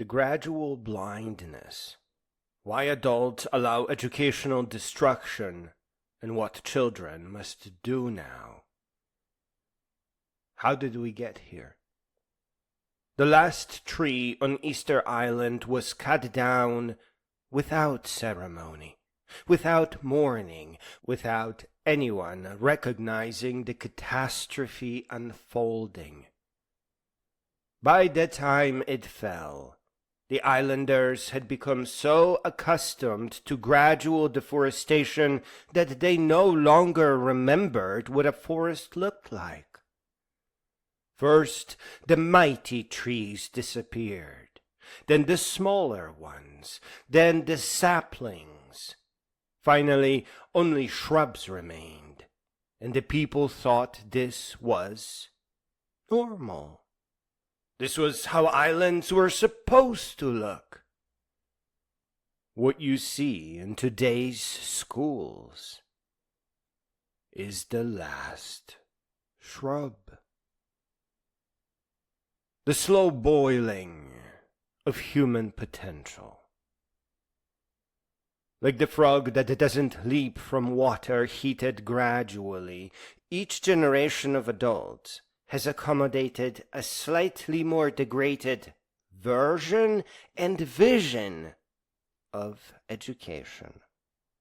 The gradual blindness. Why adults allow educational destruction, and what children must do now. How did we get here? The last tree on Easter Island was cut down without ceremony, without mourning, without anyone recognizing the catastrophe unfolding. By the time it fell, the islanders had become so accustomed to gradual deforestation that they no longer remembered what a forest looked like. First, the mighty trees disappeared, then the smaller ones, then the saplings. Finally, only shrubs remained, and the people thought this was normal. This was how islands were supposed to look. What you see in today's schools is the last shrub. The slow boiling of human potential. Like the frog that doesn't leap from water heated gradually, each generation of adults has accommodated a slightly more degraded version and vision of education,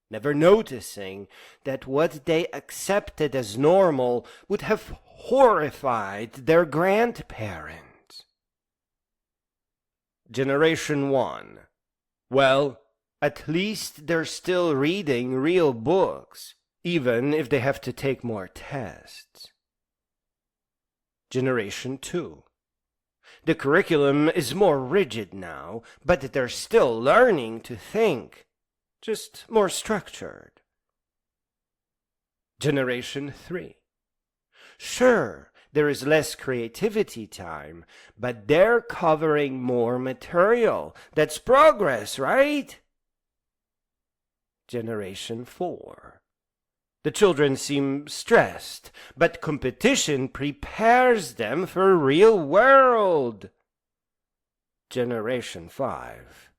never noticing that what they accepted as normal would have horrified their grandparents. Generation 1. Well, at least they're still reading real books, even if they have to take more tests. Generation 2. The curriculum is more rigid now, but they're still learning to think, just more structured. Generation 3. Sure, there is less creativity time, but they're covering more material. That's progress, right? Generation 4. The children seem stressed, but competition prepares them for real world. Generation 5.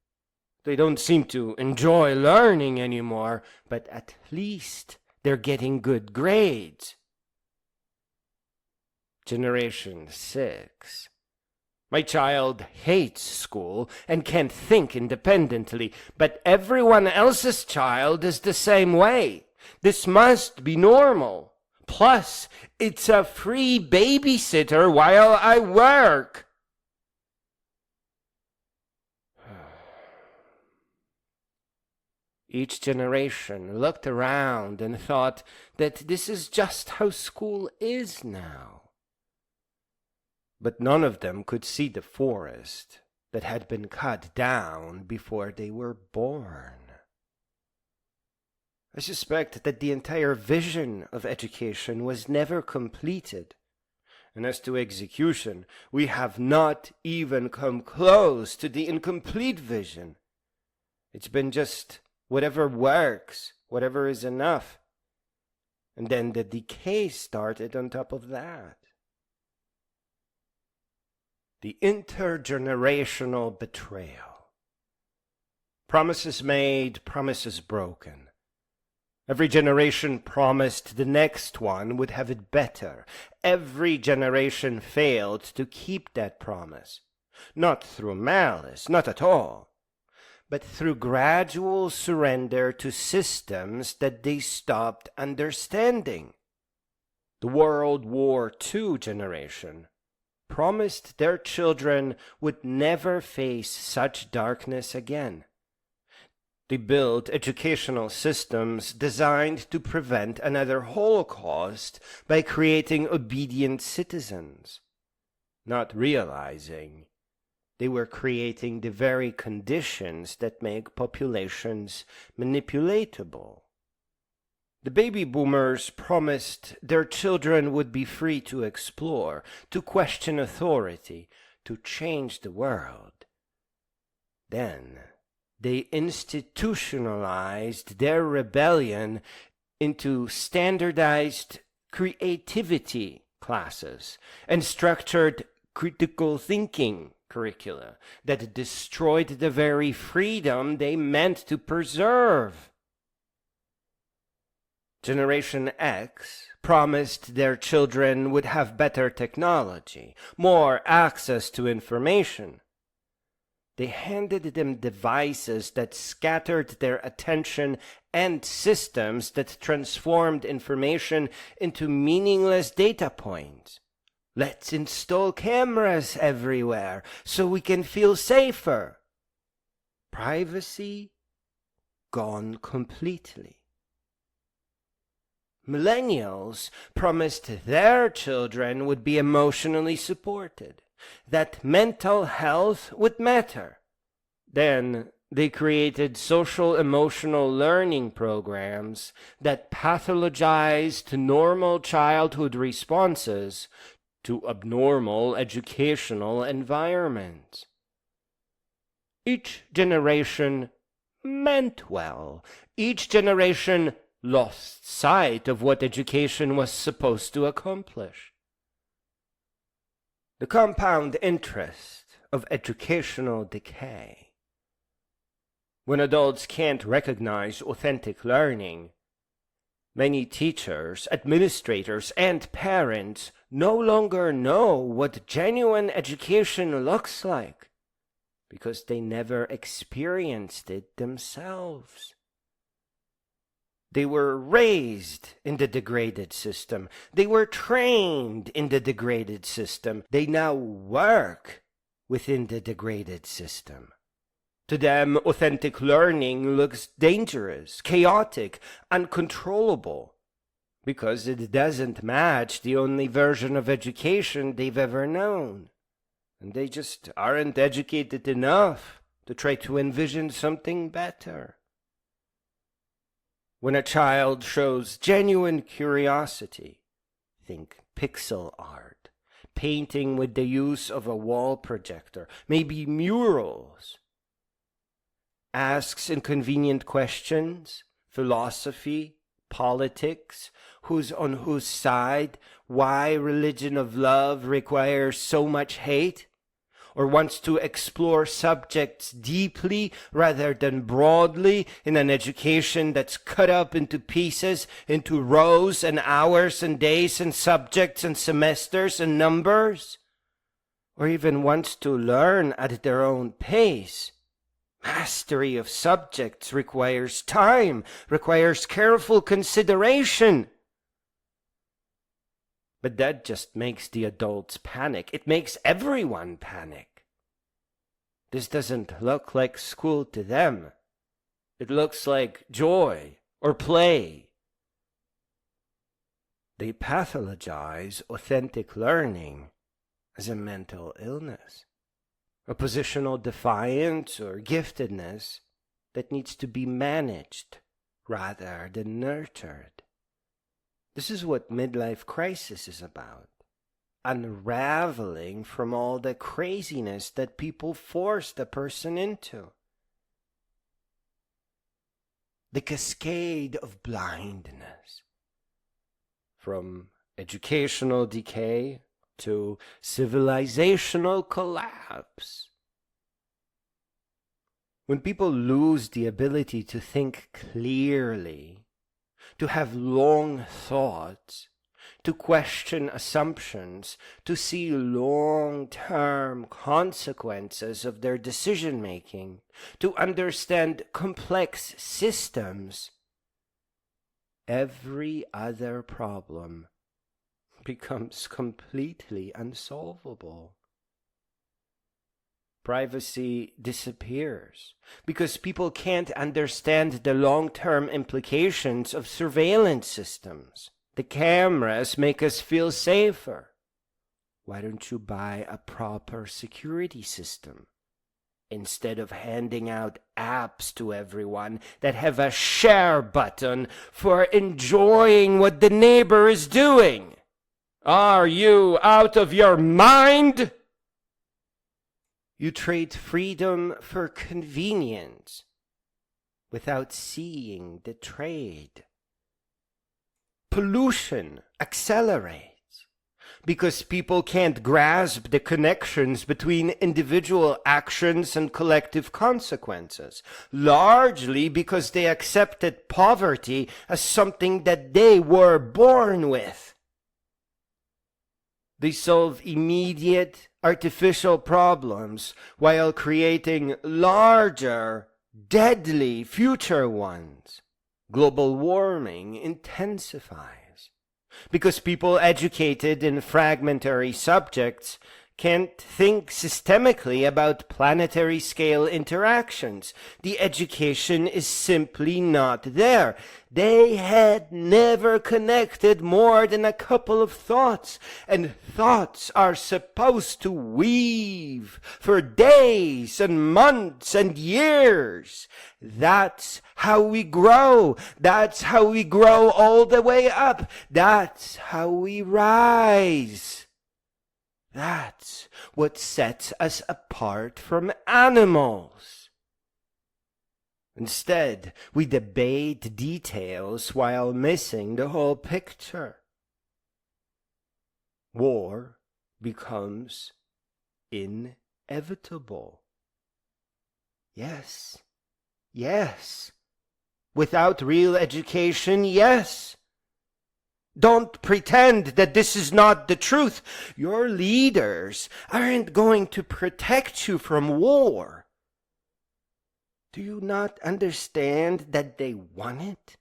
They don't seem to enjoy learning anymore, but at least they're getting good grades. Generation 6. My child hates school and can't think independently, but everyone else's child is the same way. This must be normal. Plus, it's a free babysitter while I work. Each generation looked around and thought that this is just how school is now. But none of them could see the forest that had been cut down before they were born. I suspect that the entire vision of education was never completed. And as to execution, we have not even come close to the incomplete vision. It's been just whatever works, whatever is enough. And then the decay started on top of that. The intergenerational betrayal. Promises made, promises broken. Every generation promised the next one would have it better. Every generation failed to keep that promise. Not through malice, not at all, but through gradual surrender to systems that they stopped understanding. The World War II generation promised their children would never face such darkness again. They built educational systems designed to prevent another Holocaust by creating obedient citizens, not realizing they were creating the very conditions that make populations manipulatable. The baby boomers promised their children would be free to explore, to question authority, to change the world. Then they institutionalized their rebellion into standardized creativity classes and structured critical thinking curricula that destroyed the very freedom they meant to preserve. Generation X promised their children would have better technology, more access to information. They handed them devices that scattered their attention and systems that transformed information into meaningless data points. Let's install cameras everywhere so we can feel safer. Privacy gone completely. Millennials promised their children would be emotionally supported, that mental health would matter. Then they created social emotional learning programs that pathologized normal childhood responses to abnormal educational environments. Each generation meant well. Each generation lost sight of what education was supposed to accomplish. The compound interest of educational decay. When adults can't recognize authentic learning, many teachers, administrators, and parents no longer know what genuine education looks like because they never experienced it themselves. They were raised in the degraded system. They were trained in the degraded system. They now work within the degraded system. To them, authentic learning looks dangerous, chaotic, uncontrollable, because it doesn't match the only version of education they've ever known. And they just aren't educated enough to try to envision something better. When a child shows genuine curiosity, think pixel art, painting with the use of a wall projector, maybe murals, asks inconvenient questions, philosophy, politics, who's on whose side, why religion of love requires so much hate, or wants to explore subjects deeply rather than broadly in an education that's cut up into pieces, into rows and hours and days and subjects and semesters and numbers, or even wants to learn at their own pace. Mastery of subjects requires time, requires careful consideration. But that just makes the adults panic. It makes everyone panic. This doesn't look like school to them. It looks like joy or play. They pathologize authentic learning as a mental illness, a positional defiance or giftedness that needs to be managed rather than nurtured. This is what midlife crisis is about. Unraveling from all the craziness that people force the person into. The cascade of blindness. From educational decay to civilizational collapse. When people lose the ability to think clearly, to have long thoughts, to question assumptions, to see long-term consequences of their decision-making, to understand complex systems, every other problem becomes completely unsolvable. Privacy disappears because people can't understand the long-term implications of surveillance systems. The cameras make us feel safer. Why don't you buy a proper security system instead of handing out apps to everyone that have a share button for enjoying what the neighbor is doing? Are you out of your mind? You trade freedom for convenience without seeing the trade. Pollution accelerates. because people can't grasp the connections between individual actions and collective consequences, largely because they accepted poverty as something that they were born with. They solve immediate, artificial problems while creating larger, deadly future ones. Global warming intensifies because people educated in fragmentary subjects can't think systemically about planetary scale interactions. The education is simply not there. They had never connected more than a couple of thoughts, and thoughts are supposed to weave for days and months and years. That's how we grow. That's how we grow all the way up. That's how we rise. That's what sets us apart from animals. Instead, we debate details while missing the whole picture. War becomes inevitable. Yes. Without real education, yes. Don't pretend that this is not the truth. Your leaders aren't going to protect you from war. Do you not understand that they want it?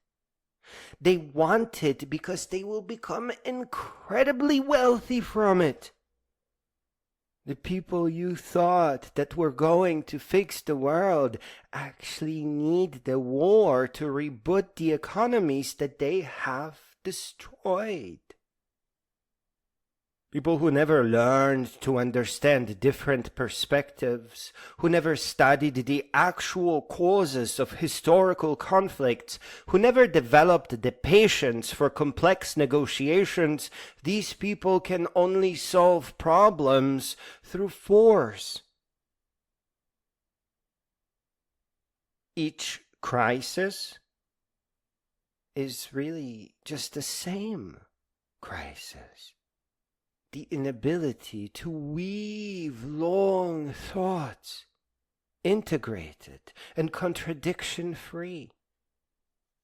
They want it because they will become incredibly wealthy from it. The people you thought that were going to fix the world actually need the war to reboot the economies that they have destroyed. People who never learned to understand different perspectives, who never studied the actual causes of historical conflicts, who never developed the patience for complex negotiations, these people can only solve problems through force. Each crisis is really just the same crisis. The inability to weave long thoughts, integrated and contradiction-free,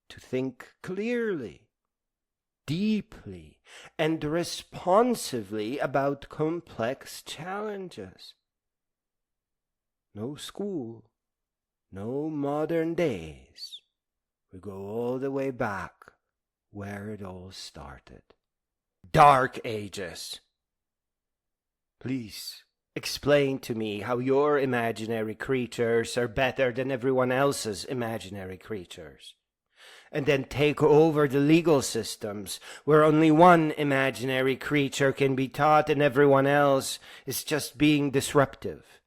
to think clearly, deeply, and responsively about complex challenges. No school, no modern days. We go all the way back where it all started. Dark Ages. Please explain to me how your imaginary creatures are better than everyone else's imaginary creatures. And then take over the legal systems where only one imaginary creature can be taught and everyone else is just being disruptive.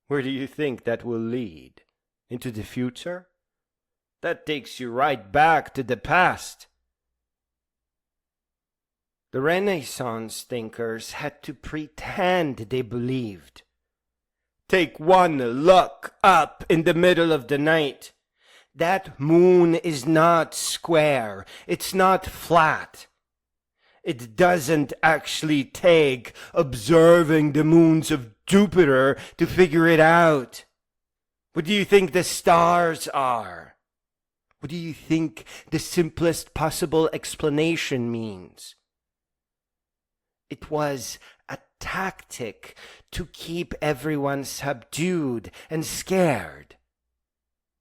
Where do you think that will lead? Into the future? That takes you right back to the past. The Renaissance thinkers had to pretend they believed. Take one look up in the middle of the night. That moon is not square. It's not flat. It doesn't actually take observing the moons of Jupiter to figure it out. What do you think the stars are? What do you think the simplest possible explanation means? It was a tactic to keep everyone subdued and scared.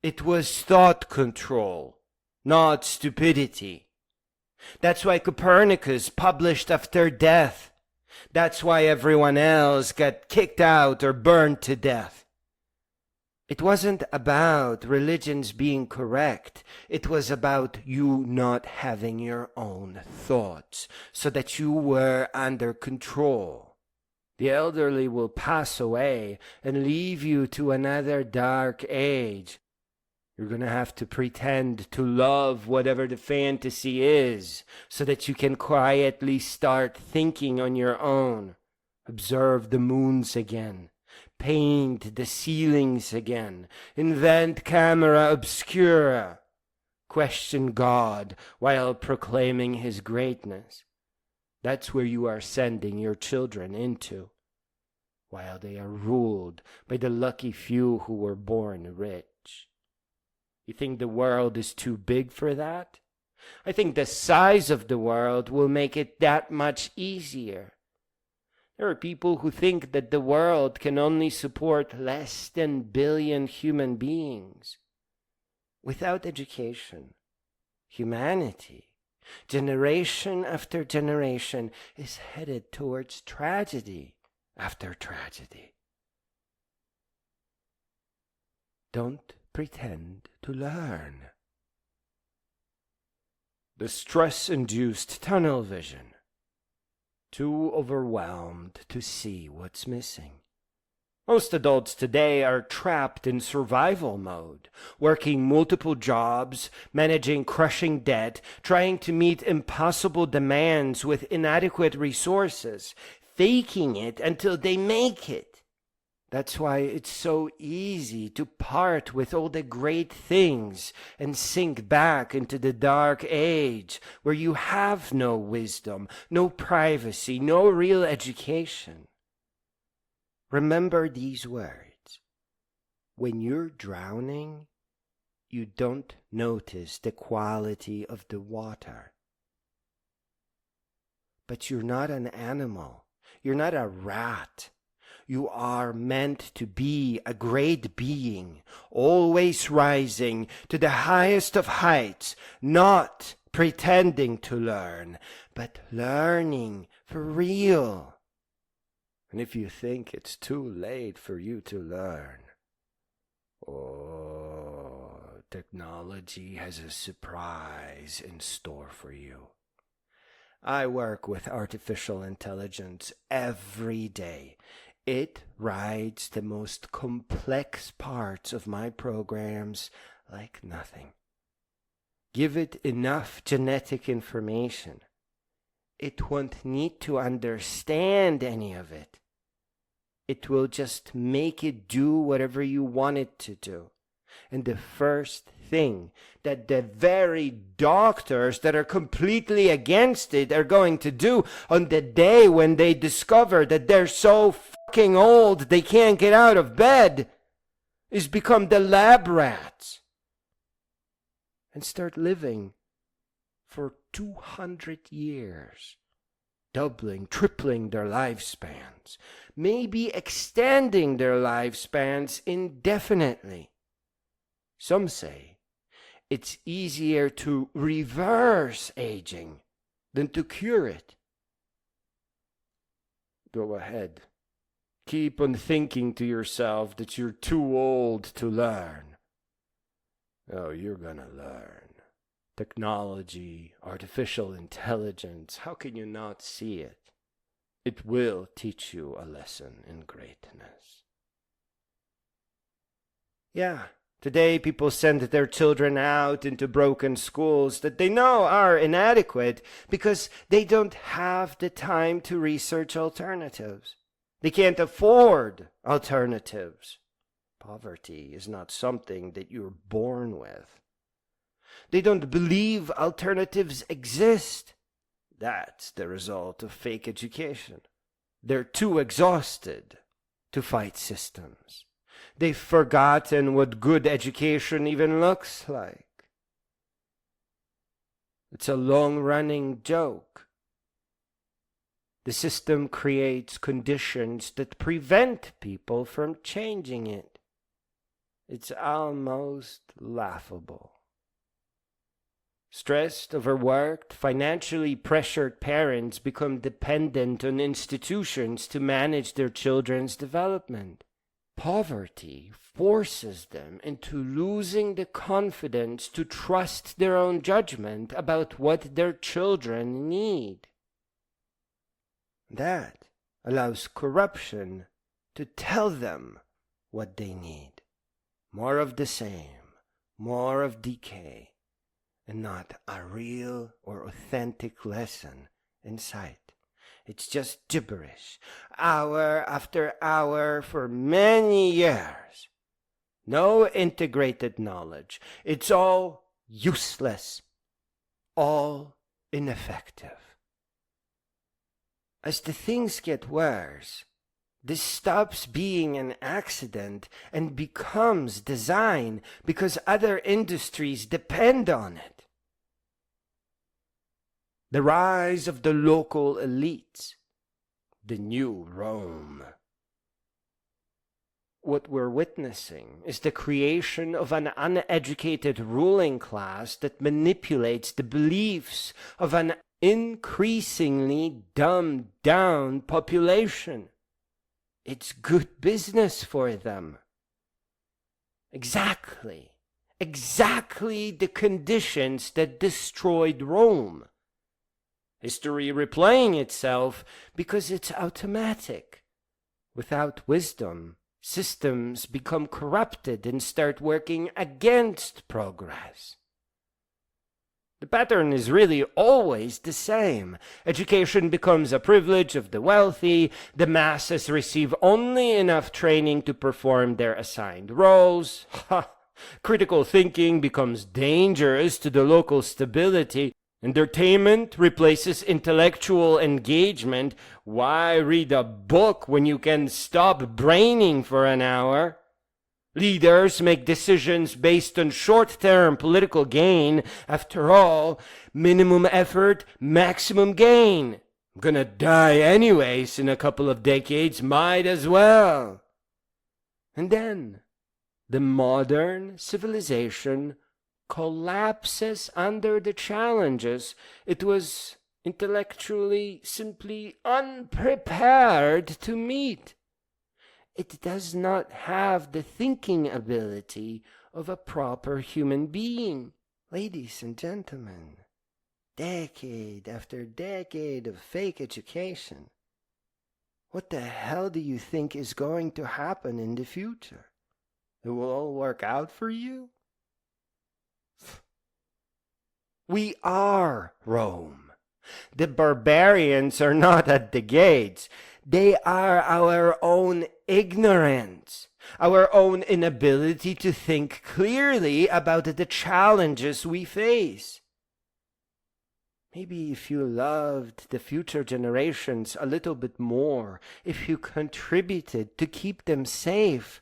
It was thought control, not stupidity. That's why Copernicus published after death. That's why everyone else got kicked out or burned to death. It wasn't about religions being correct. It was about you not having your own thoughts, so that you were under control. The elderly will pass away and leave you to another dark age. You're going to have to pretend to love whatever the fantasy is, so that you can quietly start thinking on your own. Observe the moons again. Paint the ceilings again. Invent camera obscura. Question God while proclaiming his greatness. That's where you are sending your children into, while they are ruled by the lucky few who were born rich. You think the world is too big for that? I think the size of the world will make it that much easier. There are people who think that the world can only support less than a billion human beings. Without education, humanity, generation after generation, is headed towards tragedy after tragedy. Don't pretend to learn. The stress-induced tunnel vision. Too overwhelmed to see what's missing. Most adults today are trapped in survival mode, working multiple jobs, managing crushing debt, trying to meet impossible demands with inadequate resources, faking it until they make it. That's why it's so easy to part with all the great things and sink back into the dark age where you have no wisdom, no privacy, no real education. Remember these words. When you're drowning, you don't notice the quality of the water. But you're not an animal. You're not a rat. You are meant to be a great being, always rising to the highest of heights, not pretending to learn, but learning for real. And if you think it's too late for you to learn, technology has a surprise in store for you. I work with artificial intelligence every day. It rides the most complex parts of my programs like nothing. Give it enough genetic information. It won't need to understand any of it. It will just make it do whatever you want it to do. And the first thing that the very doctors that are completely against it are going to do on the day when they discover that they're so fucking old they can't get out of bed is become the lab rats and start living for 200 years, doubling, tripling their lifespans, maybe extending their lifespans indefinitely. Some say it's easier to reverse aging than to cure it. Go ahead. Keep on thinking to yourself that you're too old to learn. Oh, you're gonna learn. Technology, artificial intelligence, how can you not see it? It will teach you a lesson in greatness. Yeah. Today, people send their children out into broken schools that they know are inadequate because they don't have the time to research alternatives. They can't afford alternatives. Poverty is not something that you're born with. They don't believe alternatives exist. That's the result of fake education. They're too exhausted to fight systems. They've forgotten what good education even looks like. It's a long-running joke. The system creates conditions that prevent people from changing it. It's almost laughable. Stressed, overworked, financially pressured parents become dependent on institutions to manage their children's development. Poverty forces them into losing the confidence to trust their own judgment about what their children need. That allows corruption to tell them what they need. More of the same, more of decay, and not a real or authentic lesson in sight. It's just gibberish, hour after hour for many years. No integrated knowledge. It's all useless, all ineffective. As the things get worse, this stops being an accident and becomes design because other industries depend on it. The rise of the local elites, the new Rome. What we're witnessing is the creation of an uneducated ruling class that manipulates the beliefs of an increasingly dumbed down population. It's good business for them. Exactly the conditions that destroyed Rome. History replaying itself because it's automatic. Without wisdom, systems become corrupted and start working against progress. The pattern is really always the same. Education becomes a privilege of the wealthy. The masses receive only enough training to perform their assigned roles. Critical thinking becomes dangerous to the local stability. Entertainment replaces intellectual engagement. Why read a book when you can stop braining for an hour? Leaders make decisions based on short-term political gain. After all, minimum effort, maximum gain. I'm gonna die anyways in a couple of decades, might as well. And then, the modern civilization collapses under the challenges it was intellectually simply unprepared to meet. It does not have the thinking ability of a proper human being. Ladies and gentlemen, decade after decade of fake education. What the hell do you think is going to happen in the future? It will all work out for you? We are Rome. The barbarians are not at the gates. They are our own ignorance, our own inability to think clearly about the challenges we face. Maybe if you loved the future generations a little bit more, if you contributed to keep them safe,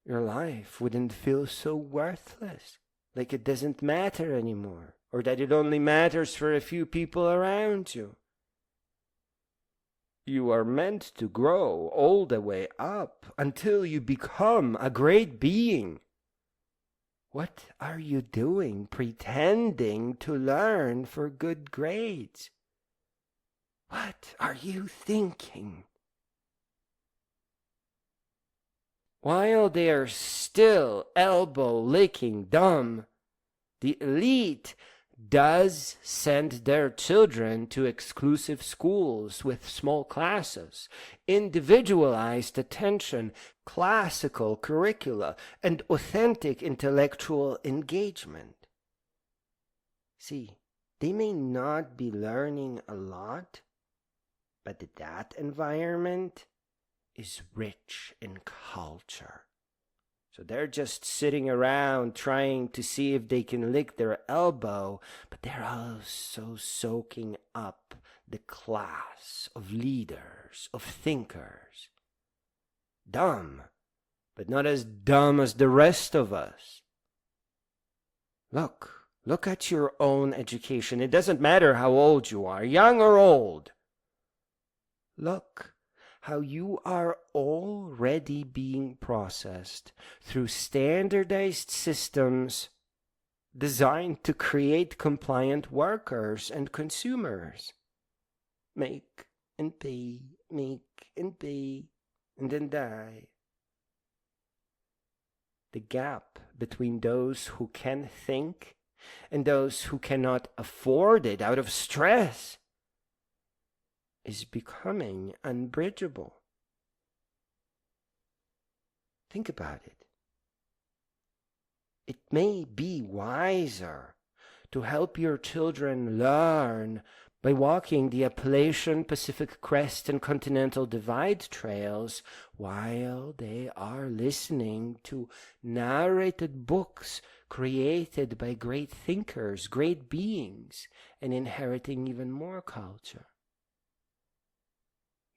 your life wouldn't feel so worthless, like it doesn't matter anymore, or that it only matters for a few people around you. You are meant to grow all the way up until you become a great being. What are you doing pretending to learn for good grades? What are you thinking? While they are still elbow-licking dumb, the elite does send their children to exclusive schools with small classes, individualized attention, classical curricula, and authentic intellectual engagement. See, they may not be learning a lot, but that environment is rich in culture. So they're just sitting around trying to see if they can lick their elbow, but they're also soaking up the class of leaders, of thinkers. Dumb, but not as dumb as the rest of us. Look at your own education. It doesn't matter how old you are, young or old. Look how you are already being processed through standardized systems designed to create compliant workers and consumers. Make and pay, and then die. The gap between those who can think and those who cannot afford it out of stress is becoming unbridgeable. Think about it. It may be wiser to help your children learn by walking the Appalachian, Pacific Crest, and Continental Divide trails while they are listening to narrated books created by great thinkers, great beings, and inheriting even more culture.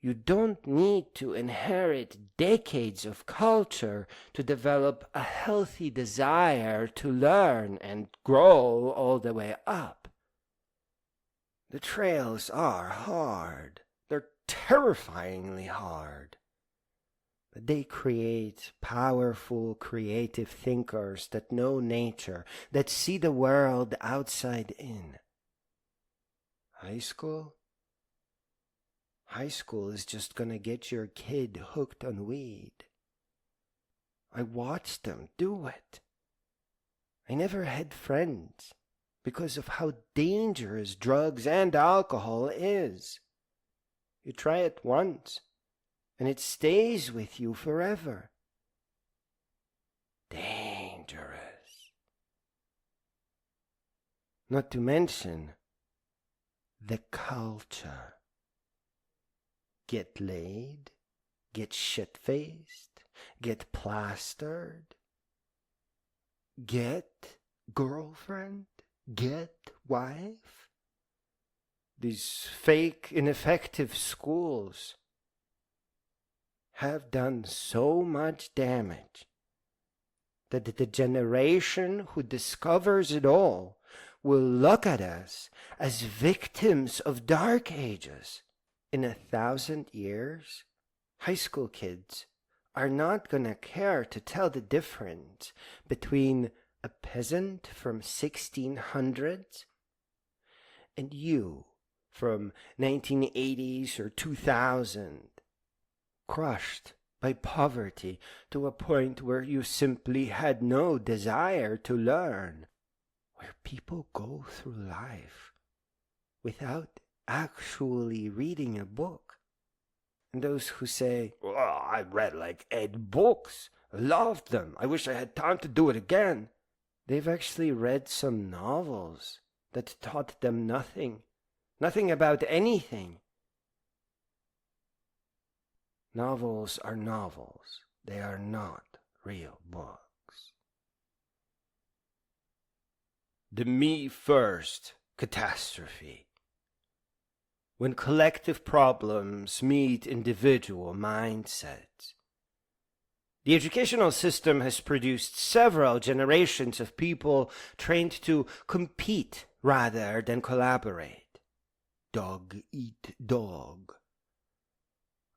You don't need to inherit decades of culture to develop a healthy desire to learn and grow all the way up. The trails are hard. They're terrifyingly hard. But they create powerful, creative thinkers that know nature, that see the world outside in. High school? High school is just gonna get your kid hooked on weed. I watched them do it. I never had friends because of how dangerous drugs and alcohol is. You try it once, and it stays with you forever. Dangerous. Not to mention the culture. Get laid, get shit-faced, get plastered, get girlfriend, get wife. These fake, ineffective schools have done so much damage that the generation who discovers it all will look at us as victims of dark ages. In 1,000 years, high school kids are not gonna care to tell the difference between a peasant from 1600s and you from 1980s or 2000, crushed by poverty to a point where you simply had no desire to learn, where people go through life without actually reading a book. And those who say, "Oh, I read like 8 books, I loved them, I wish I had time to do it again," they've actually read some novels that taught them nothing about anything. Novels are novels. They are not real books. The me first catastrophe. When collective problems meet individual mindsets. The educational system has produced several generations of people trained to compete rather than collaborate. Dog eat dog.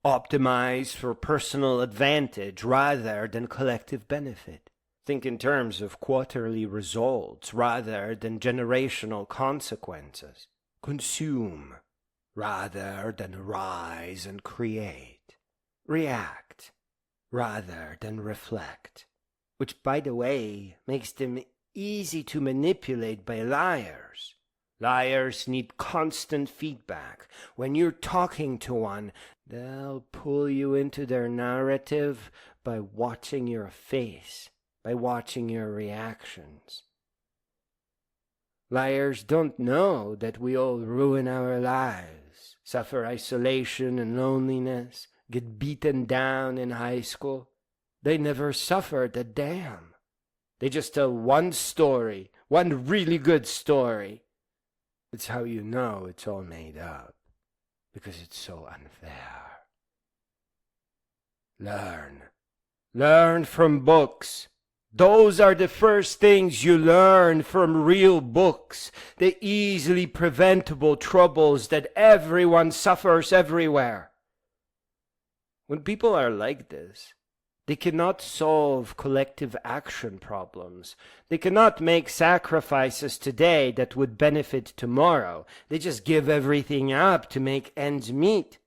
Optimize for personal advantage rather than collective benefit. Think in terms of quarterly results rather than generational consequences. Consume rather than rise and create. React rather than reflect. Which, by the way, makes them easy to manipulate by liars. Liars need constant feedback. When you're talking to one, they'll pull you into their narrative by watching your face, by watching your reactions. Liars don't know that we all ruin our lives, suffer isolation and loneliness, get beaten down in high school. They never suffered a damn. They just tell one story, one really good story. It's how you know it's all made up, because it's so unfair. Learn. Learn from books. Those are the first things you learn from real books, the easily preventable troubles that everyone suffers everywhere. When people are like this, they cannot solve collective action problems. They cannot make sacrifices today that would benefit tomorrow. They just give everything up to make ends meet.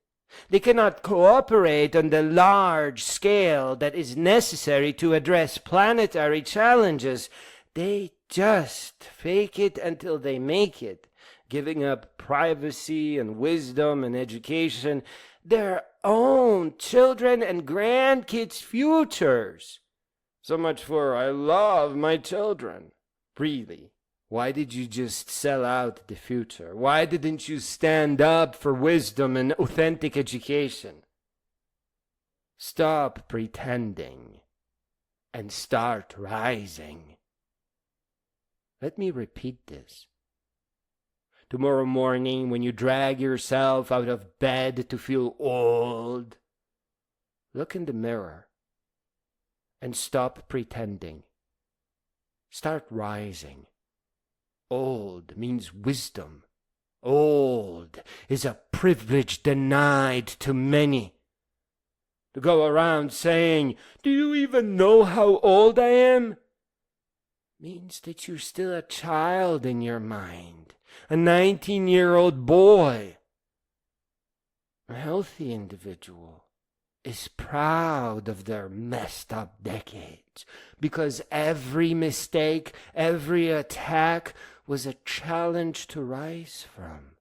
They cannot cooperate on the large scale that is necessary to address planetary challenges. They just fake it until they make it, giving up privacy and wisdom and education, their own children and grandkids' futures. So much for I love my children. Really? Why did you just sell out the future? Why didn't you stand up for wisdom and authentic education? Stop pretending and start rising. Let me repeat this. Tomorrow morning, when you drag yourself out of bed to feel old, look in the mirror and stop pretending. Start rising. Old means wisdom. Old is a privilege denied to many. To go around saying, "Do you even know how old I am?" means that you're still a child in your mind, a 19-year-old boy. A healthy individual is proud of their messed up decades, because every mistake, every attack was a challenge to rise from.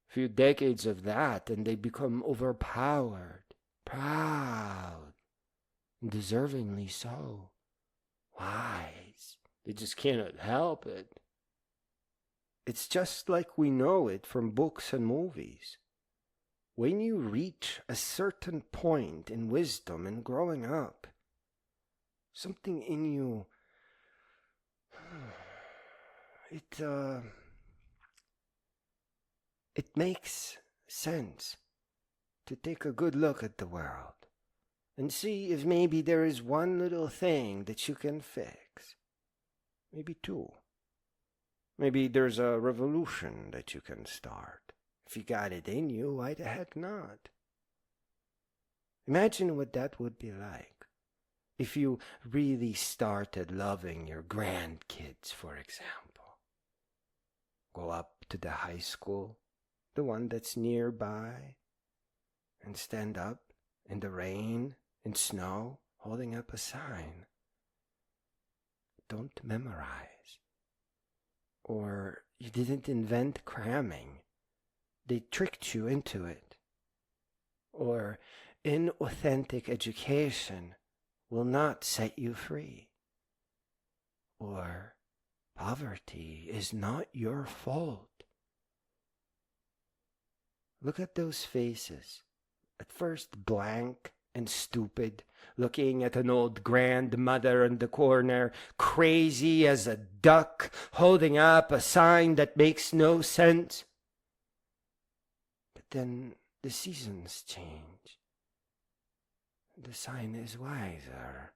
A few decades of that and they become overpowered, proud, and deservingly so. Wise. They just cannot help it. It's just like we know it from books and movies. When you reach a certain point in wisdom and growing up, something in you, it makes sense to take a good look at the world and see if maybe there is one little thing that you can fix. Maybe two. Maybe there's a revolution that you can start. If you got it in you, why the heck not? Imagine what that would be like if you really started loving your grandkids, for example. Go up to the high school, the one that's nearby, and stand up in the rain and snow, holding up a sign. Don't memorize. Or you didn't invent cramming. They tricked you into it. Or inauthentic education will not set you free. Or poverty is not your fault. Look at those faces, at first blank and stupid, looking at an old grandmother in the corner, crazy as a duck, holding up a sign that makes no sense. But then the seasons change. The sign is wiser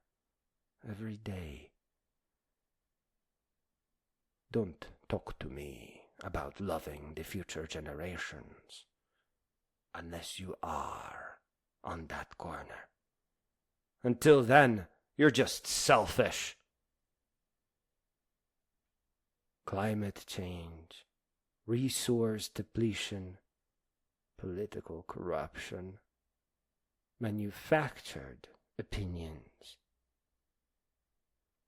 every day. Don't talk to me about loving the future generations unless you are on that corner. Until then, you're just selfish. Climate change, resource depletion, political corruption, manufactured opinions,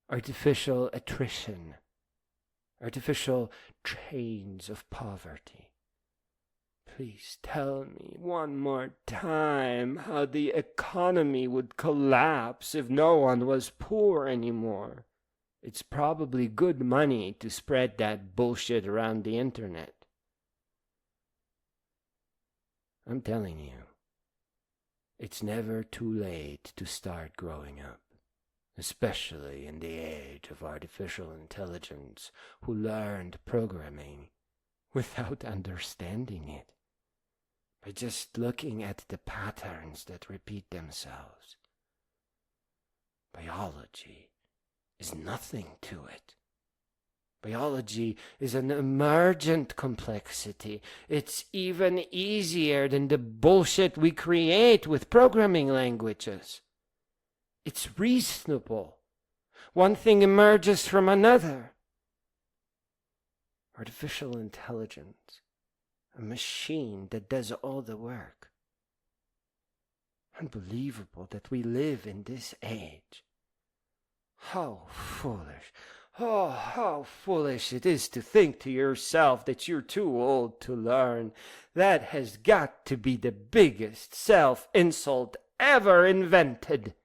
artificial attrition, artificial chains of poverty. Please tell me one more time how the economy would collapse if no one was poor anymore. It's probably good money to spread that bullshit around the internet. I'm telling you, it's never too late to start growing up, especially in the age of artificial intelligence, who learned programming without understanding it, by just looking at the patterns that repeat themselves. Biology is nothing to it. Biology is an emergent complexity. It's even easier than the bullshit we create with programming languages. It's reasonable. One thing emerges from another. Artificial intelligence, a machine that does all the work. Unbelievable that we live in this age. How foolish. Oh, how foolish it is to think to yourself that you're too old to learn. That has got to be the biggest self-insult ever invented.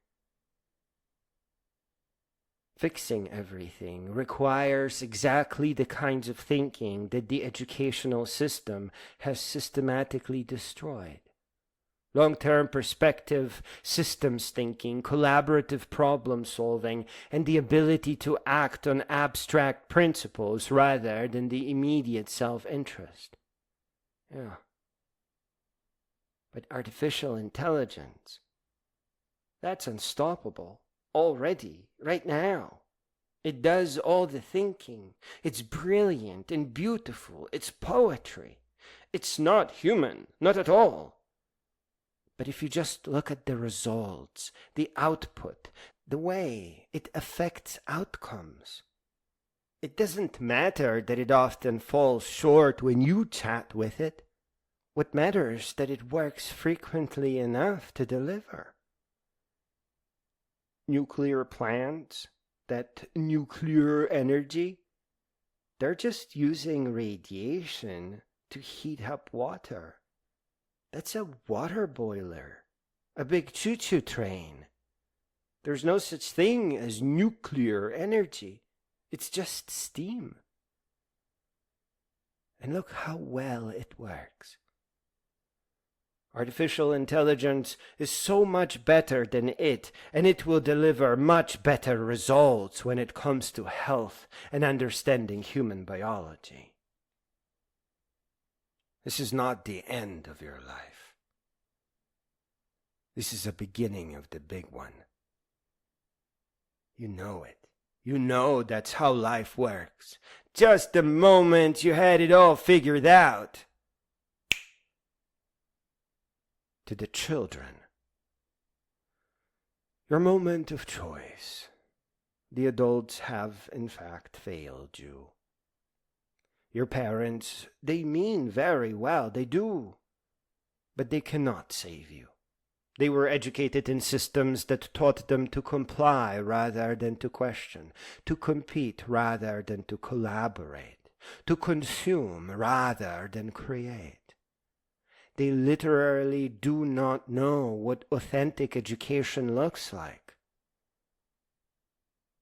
Fixing everything requires exactly the kinds of thinking that the educational system has systematically destroyed. Long-term perspective, systems thinking, collaborative problem solving, and the ability to act on abstract principles rather than the immediate self-interest. Yeah. But artificial intelligence, that's unstoppable already, right now. It does all the thinking. It's brilliant and beautiful. It's poetry. It's not human, not at all. But if you just look at the results, the output, the way it affects outcomes, it doesn't matter that it often falls short when you chat with it. What matters is that it works frequently enough to deliver. Nuclear plants, that nuclear energy, they're just using radiation to heat up water. That's a water boiler, a big choo-choo train. There's no such thing as nuclear energy. It's just steam. And look how well it works. Artificial intelligence is so much better than it, and it will deliver much better results when it comes to health and understanding human biology. This is not the end of your life. This is a beginning of the big one. You know it. You know that's how life works. Just the moment you had it all figured out. To the children, your moment of choice. The adults have in fact failed you. Your parents, they mean very well, they do, but they cannot save you. They were educated in systems that taught them to comply rather than to question, to compete rather than to collaborate, to consume rather than create. They literally do not know what authentic education looks like.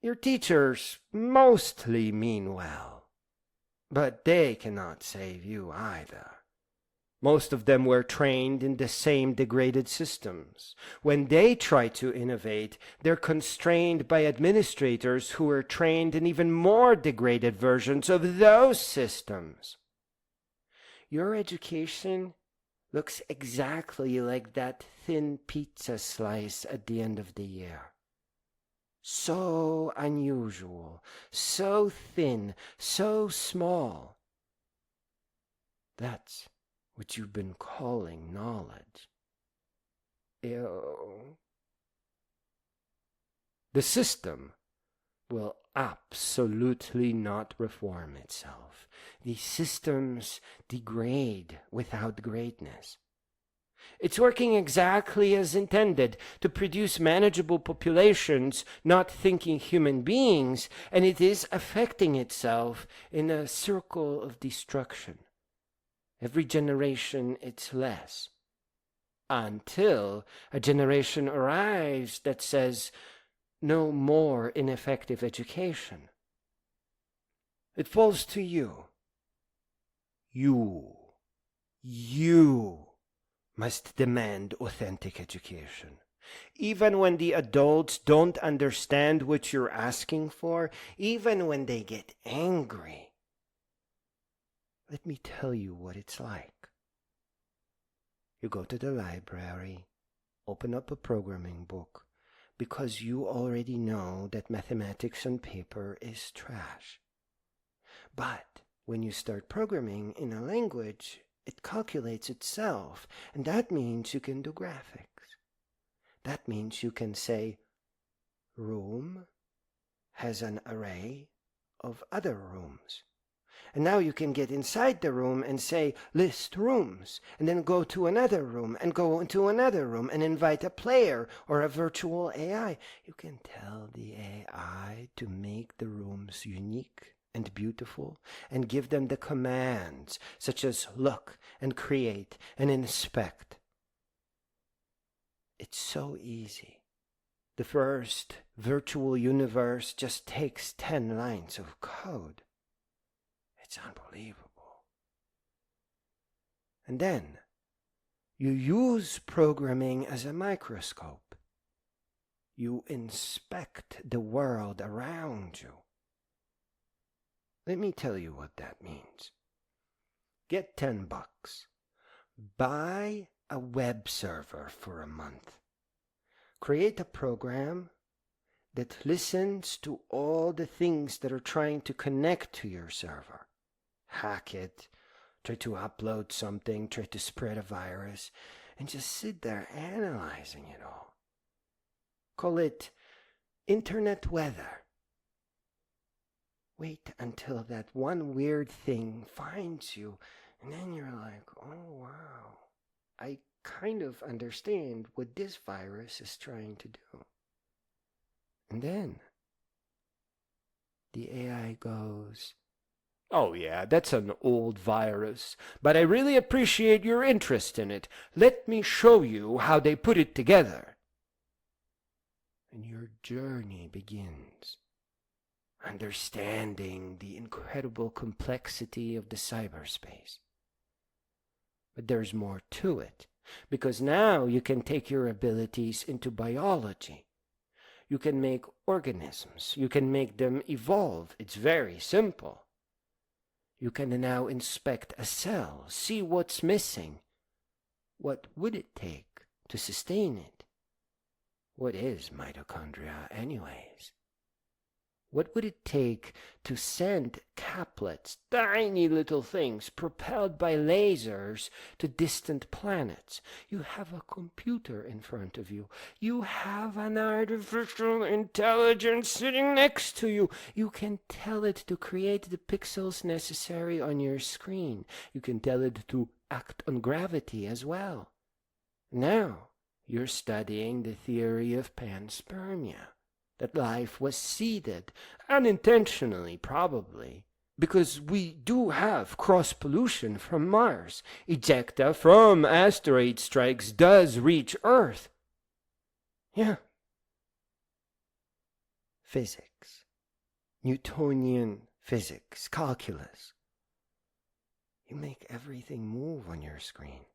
Your teachers mostly mean well, but they cannot save you either. Most of them were trained in the same degraded systems. When they try to innovate, they're constrained by administrators who are trained in even more degraded versions of those systems. Your education looks exactly like that thin pizza slice at the end of the year. So unusual, so thin, so small. That's what you've been calling knowledge. Ew. The system will absolutely not reform itself. These systems degrade without greatness. It's working exactly as intended, to produce manageable populations, not thinking human beings, and it is affecting itself in a circle of destruction. Every generation it's less, until a generation arrives that says, no more ineffective education. It falls to you. You must demand authentic education. Even when the adults don't understand what you're asking for, even when they get angry. Let me tell you what it's like. You go to the library, open up a programming book, because you already know that mathematics on paper is trash. But when you start programming in a language, it calculates itself, and that means you can do graphics. That means you can say, room has an array of other rooms. And now you can get inside the room and say, list rooms, and then go to another room, and go into another room, and invite a player or a virtual AI. You can tell the AI to make the rooms unique and beautiful, and give them the commands, such as look, and create, and inspect. It's so easy. The first virtual universe just takes 10 lines of code. It's unbelievable. And then You use programming as a microscope. You inspect the world around you. Let me tell you what that means. Get $10. Buy a web server for a month. Create a program that listens to all the things that are trying to connect to your server. Hack it, try to upload something, try to spread a virus, and just sit there analyzing it all. Call it internet weather. Wait until that one weird thing finds you, and then you're like, oh wow, I kind of understand what this virus is trying to do. And then the AI goes, oh yeah, that's an old virus, but I really appreciate your interest in it. Let me show you how they put it together. And your journey begins, understanding the incredible complexity of the cyberspace. But there's more to it, because now you can take your abilities into biology. You can make organisms. You can make them evolve. It's very simple. You can now inspect a cell, see what's missing. What would it take to sustain it? What is mitochondria anyways? What would it take to send caplets, tiny little things propelled by lasers, to distant planets? You have a computer in front of you. You have an artificial intelligence sitting next to you. You can tell it to create the pixels necessary on your screen. You can tell it to act on gravity as well. Now, you're studying the theory of panspermia. That life was seeded, unintentionally probably, because we do have cross-pollution from Mars. Ejecta from asteroid strikes does reach Earth. Yeah. Physics. Newtonian physics, calculus. You make everything move on your screen.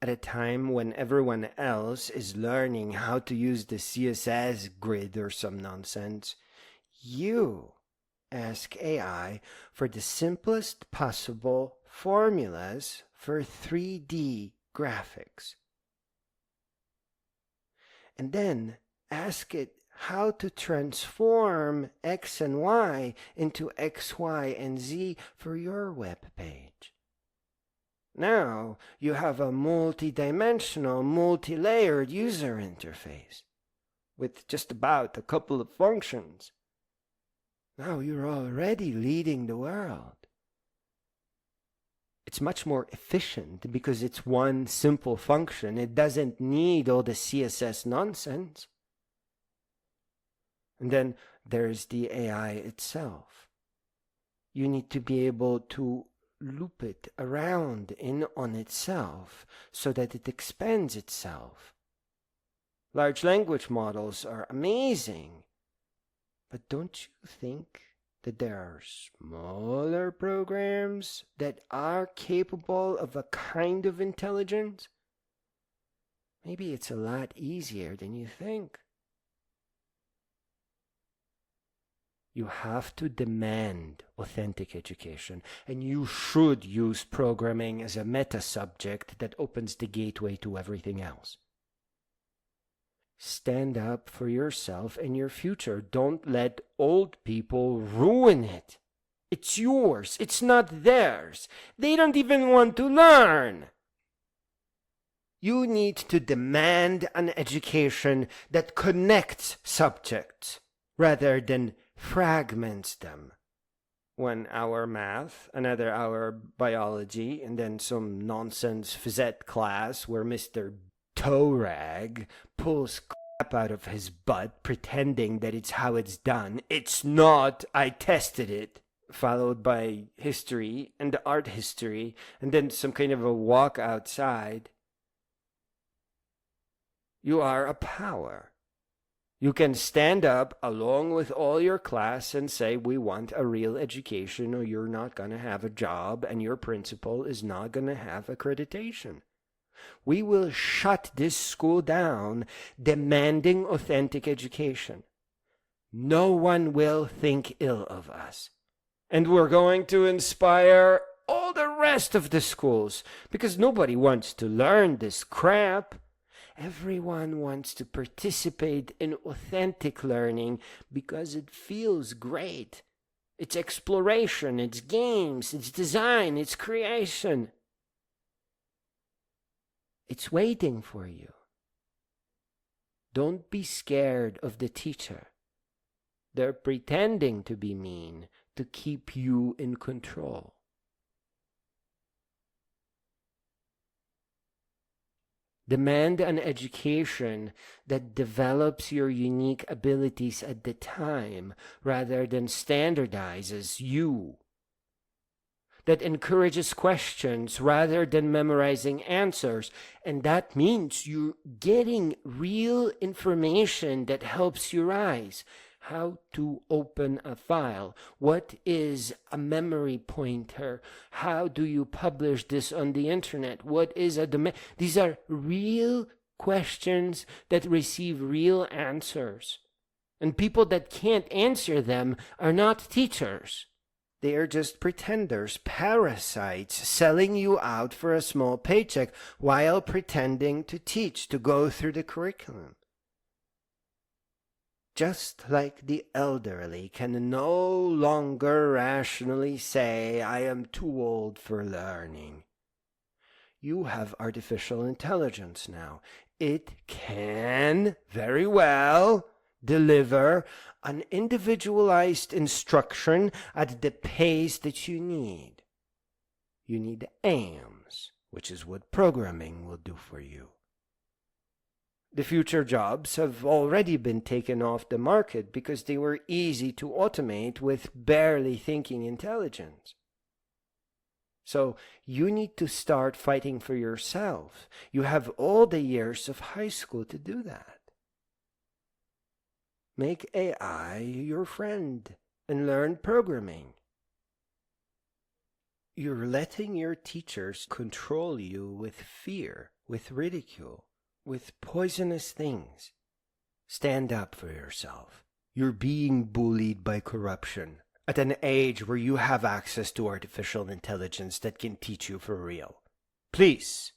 At a time when everyone else is learning how to use the CSS grid or some nonsense, you ask AI for the simplest possible formulas for 3D graphics. And then ask it how to transform X and Y into X, Y, and Z for your web page. Now you have a multi-dimensional, multi-layered user interface with just about a couple of functions. Now you're already leading the world. It's much more efficient because it's one simple function. It doesn't need all the CSS nonsense. And then there's the AI itself. You need to be able to loop it around in on itself so that it expands itself. Large language models are amazing, but don't you think that there are smaller programs that are capable of a kind of intelligence? Maybe it's a lot easier than you think. You have to demand authentic education, and you should use programming as a meta-subject that opens the gateway to everything else. Stand up for yourself and your future. Don't let old people ruin it. It's yours. It's not theirs. They don't even want to learn. You need to demand an education that connects subjects rather than fragments them. 1 hour math, another hour biology, and then some nonsense phys ed class where Mr. Toe-rag pulls crap out of his butt pretending that it's how it's done. It's not. I tested it. Followed by history and art history, and then some kind of a walk outside. You are a power. You can stand up along with all your class and say, we want a real education or you're not going to have a job and your principal is not going to have accreditation. We will shut this school down, demanding authentic education. No one will think ill of us. And we're going to inspire all the rest of the schools, because nobody wants to learn this crap. Everyone wants to participate in authentic learning because it feels great. It's exploration, it's games, it's design, it's creation. It's waiting for you. Don't be scared of the teacher. They're pretending to be mean to keep you in control. Demand an education that develops your unique abilities at the time rather than standardizes you. That encourages questions rather than memorizing answers. And that means you're getting real information that helps you rise. How to open a file. What is a memory pointer? How do you publish this on the internet? What is a domain? These are real questions that receive real answers. And people that can't answer them are not teachers. They are just pretenders, parasites, selling you out for a small paycheck while pretending to teach, to go through the curriculum. Just like the elderly can no longer rationally say, I am too old for learning. You have artificial intelligence now. It can very well deliver an individualized instruction at the pace that you need. You need AIMS, which is what programming will do for you. The future jobs have already been taken off the market because they were easy to automate with barely thinking intelligence. So you need to start fighting for yourself. You have all the years of high school to do that. Make AI your friend and learn programming. You're letting your teachers control you with fear, with ridicule, with poisonous things. Stand up for yourself. You're being bullied by corruption at an age where you have access to artificial intelligence that can teach you for real. Please.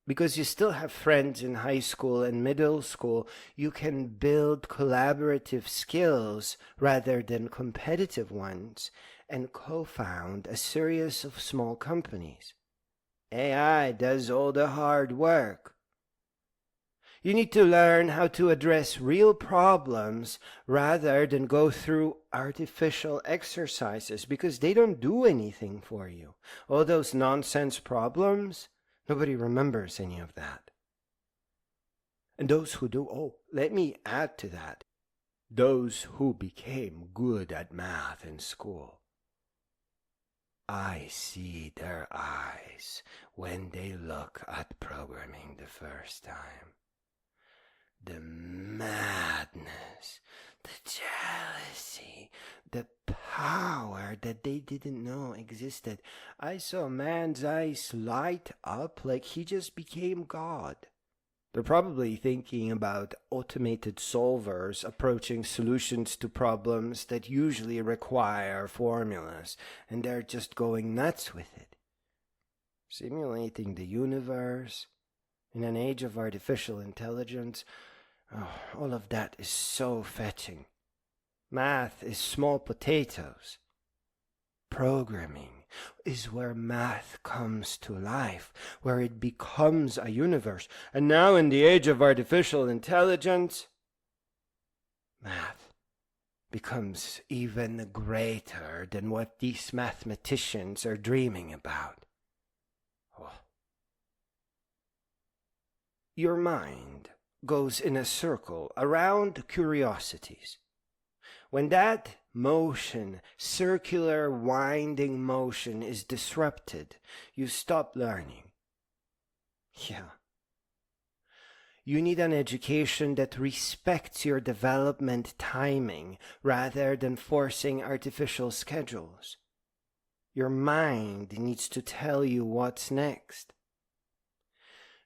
Because you still have friends in high school and middle school, you can build collaborative skills rather than competitive ones and co-found a series of small companies. AI does all the hard work. You need to learn how to address real problems rather than go through artificial exercises because they don't do anything for you. All those nonsense problems, nobody remembers any of that. And those who do, let me add to that, those who became good at math in school. I see their eyes when they look at programming the first time. The madness, the jealousy, the power that they didn't know existed. I saw a man's eyes light up like he just became God. They're probably thinking about automated solvers approaching solutions to problems that usually require formulas, and they're just going nuts with it. Simulating the universe in an age of artificial intelligence, all of that is so fetching. Math is small potatoes. Programming is where math comes to life, where it becomes a universe. And now in the age of artificial intelligence, math becomes even greater than what these mathematicians are dreaming about. Your mind goes in a circle around curiosities. When that motion, circular winding motion, is disrupted, you stop learning. You need an education that respects your development timing rather than forcing artificial schedules. Your mind needs to tell you what's next.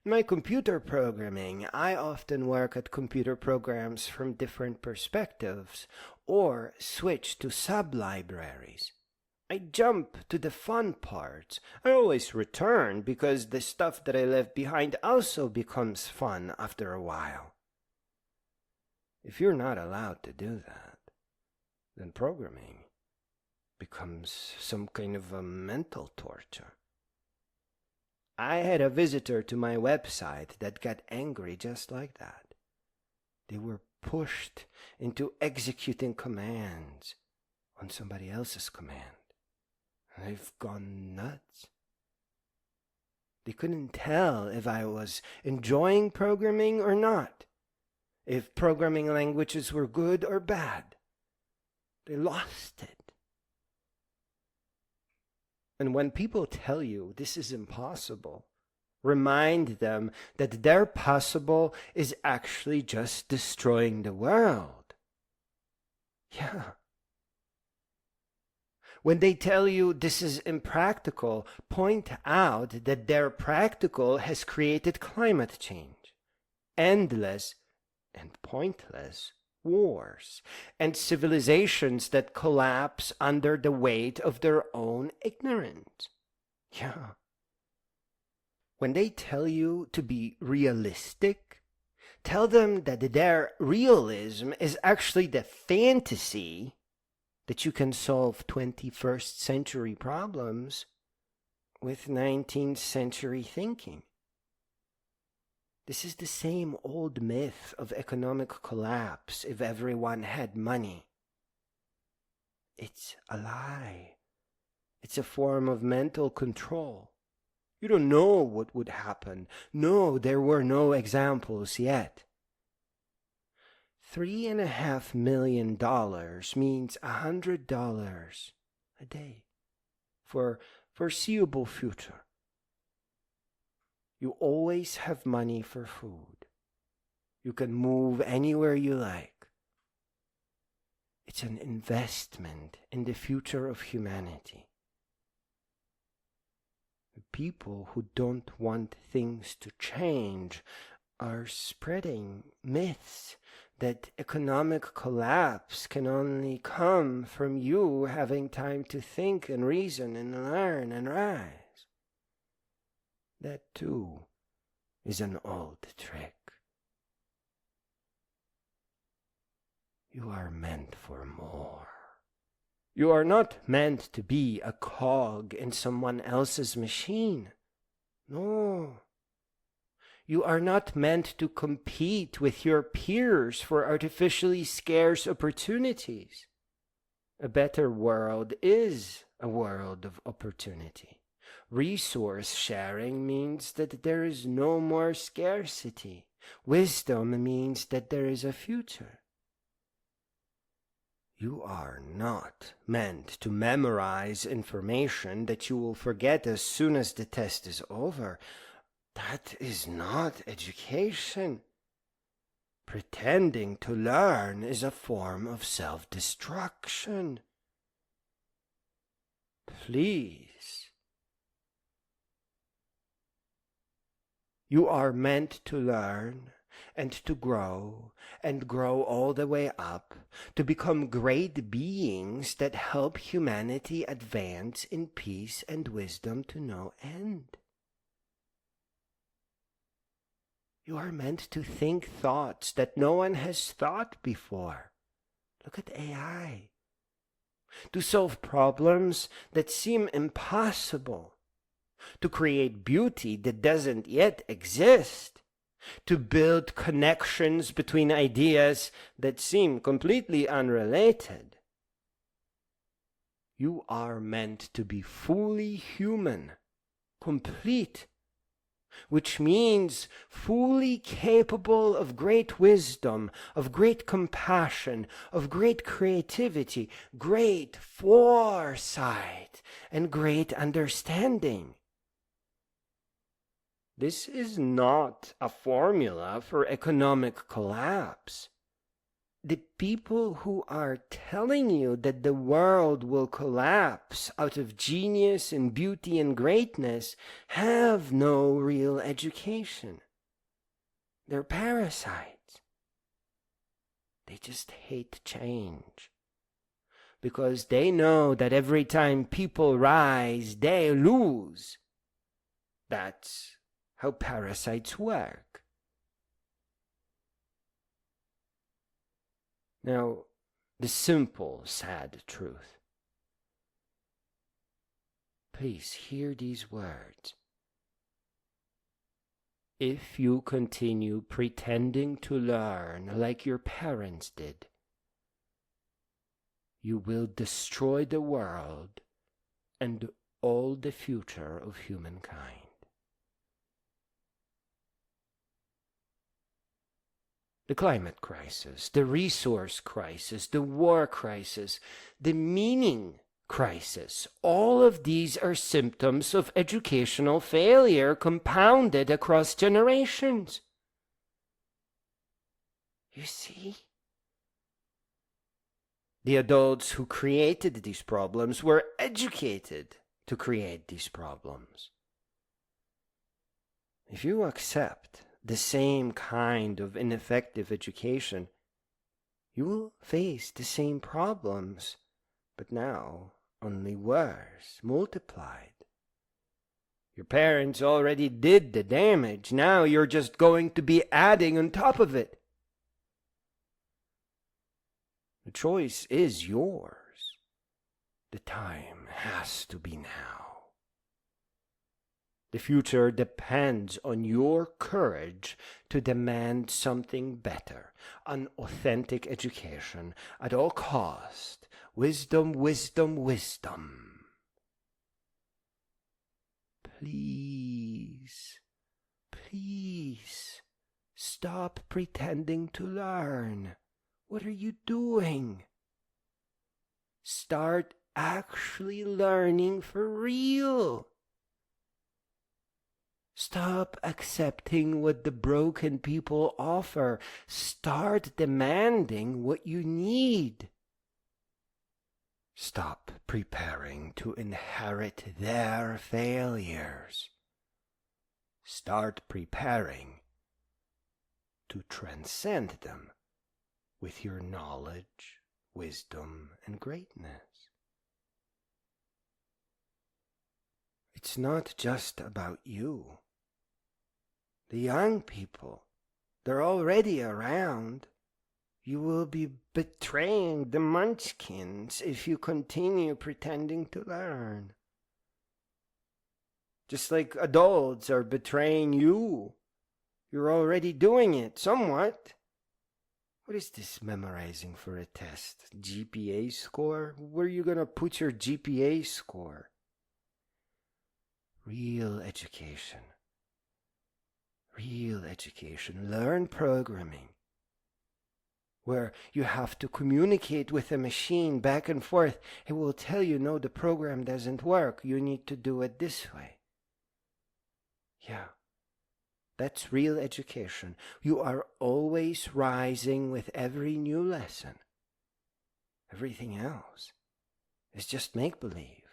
In my computer programming, I often work at computer programs from different perspectives or switch to sub-libraries. I jump to the fun parts. I always return because the stuff that I left behind also becomes fun after a while. If you're not allowed to do that, then programming becomes some kind of a mental torture. I had a visitor to my website that got angry just like that. They were pushed into executing commands on somebody else's command. They've gone nuts. They couldn't tell if I was enjoying programming or not, if programming languages were good or bad. They lost it. And when people tell you this is impossible, remind them that their possible is actually just destroying the world. Yeah. When they tell you this is impractical, point out that their practical has created climate change, endless and pointless wars, and civilizations that collapse under the weight of their own ignorance. Yeah. When they tell you to be realistic, tell them that their realism is actually the fantasy that you can solve 21st century problems with 19th century thinking. This is the same old myth of economic collapse if everyone had money. It's a lie. It's a form of mental control. You don't know what would happen. No, there were no examples yet. $3.5 million means $100 a day for foreseeable future. You always have money for food. You can move anywhere you like. It's an investment in the future of humanity. The people who don't want things to change are spreading myths that economic collapse can only come from you having time to think and reason and learn and rise. That too is an old trick. You are meant for more. You are not meant to be a cog in someone else's machine. No. You are not meant to compete with your peers for artificially scarce opportunities. A better world is a world of opportunity. Resource sharing means that there is no more scarcity. Wisdom means that there is a future. You are not meant to memorize information that you will forget as soon as the test is over. That is not education. Pretending to learn is a form of self-destruction. Please. You are meant to learn and to grow all the way up to become great beings that help humanity advance in peace and wisdom to no end. You are meant to think thoughts that no one has thought before. Look at AI. To solve problems that seem impossible. To create beauty that doesn't yet exist. To build connections between ideas that seem completely unrelated. You are meant to be fully human, complete, which means fully capable of great wisdom, of great compassion, of great creativity, great foresight, and great understanding. This is not a formula for economic collapse. the people who are telling you that the world will collapse out of genius and beauty and greatness have no real education. They're parasites. They just hate change. Because they know that every time people rise, they lose. That's how parasites work. Now, the simple, sad truth. Please hear these words. If you continue pretending to learn like your parents did, you will destroy the world and all the future of humankind. The climate crisis, the resource crisis, the war crisis, the meaning crisis, all of these are symptoms of educational failure compounded across generations. You see? The adults who created these problems were educated to create these problems. If you accept the same kind of ineffective education, you will face the same problems, but now only worse, multiplied. Your parents already did the damage. Now you're just going to be adding on top of it. The choice is yours. The time has to be now. The future depends on your courage to demand something better, an authentic education at all cost. Wisdom, wisdom, wisdom. Please, please, stop pretending to learn. What are you doing? Start actually learning for real. Stop accepting what the broken people offer. Start demanding what you need. Stop preparing to inherit their failures. Start preparing to transcend them with your knowledge, wisdom, and greatness. It's not just about you. The young people, they're already around. You will be betraying the munchkins if you continue pretending to learn. Just like adults are betraying you. You're already doing it, somewhat. What is this memorizing for a test? GPA score? Where are you going to put your GPA score? Real education. Real education. Learn programming. Where you have to communicate with a machine back and forth. It will tell you, no, the program doesn't work. You need to do it this way. Yeah. That's real education. You are always rising with every new lesson. Everything else is just make-believe.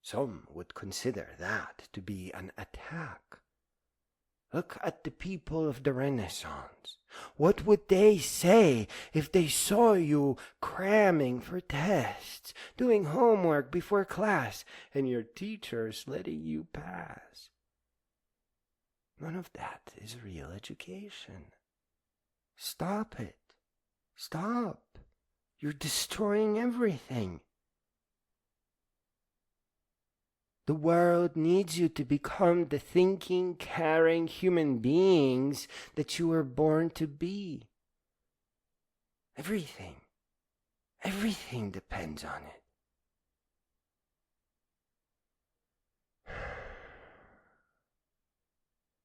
Some would consider that to be an attack. Look at the people of the Renaissance. What would they say if they saw you cramming for tests, doing homework before class, and your teachers letting you pass? None of that is real education. Stop it. Stop. You're destroying everything. The world needs you to become the thinking, caring human beings that you were born to be. Everything depends on it.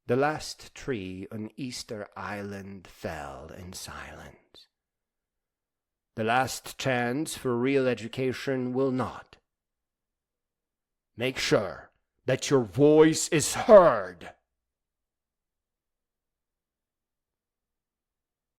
The last tree on Easter Island fell in silence. The last chance for real education will not. Make sure that your voice is heard.